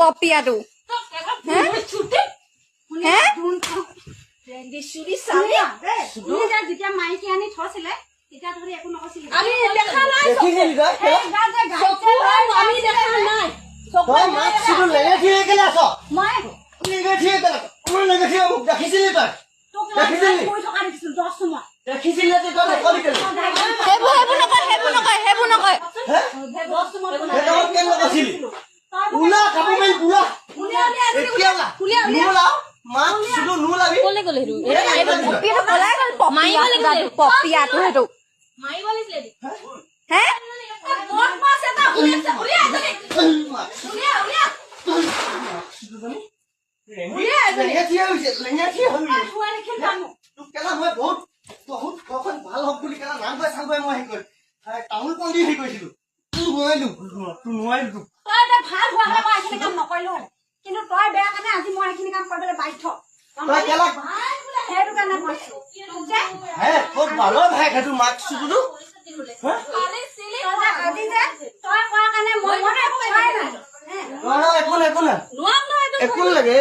পপিয়াটো যেতিয়া মাইকী আনি থৈছিলে তেতিয়া ধৰি একো নকৈছিলে আমি দেখা নাই পপিয়াটো সেইটো হে ভাল হওক বুলি নাম গৈ চাং গৈ মই হেৰি কৰি তামোল পন দি হেৰি কৰিছিলো নোৱাৰিলো নোৱাৰিলো ভাল হোৱা হয় মই এইখিনি কাম নকৰিলো হয় কিন্তু তই বেয়া কাৰণে আজি মই এইখিনি কাম কৰিবলৈ বাধ্য সেইটো কাৰণে কৈছো একো লাগে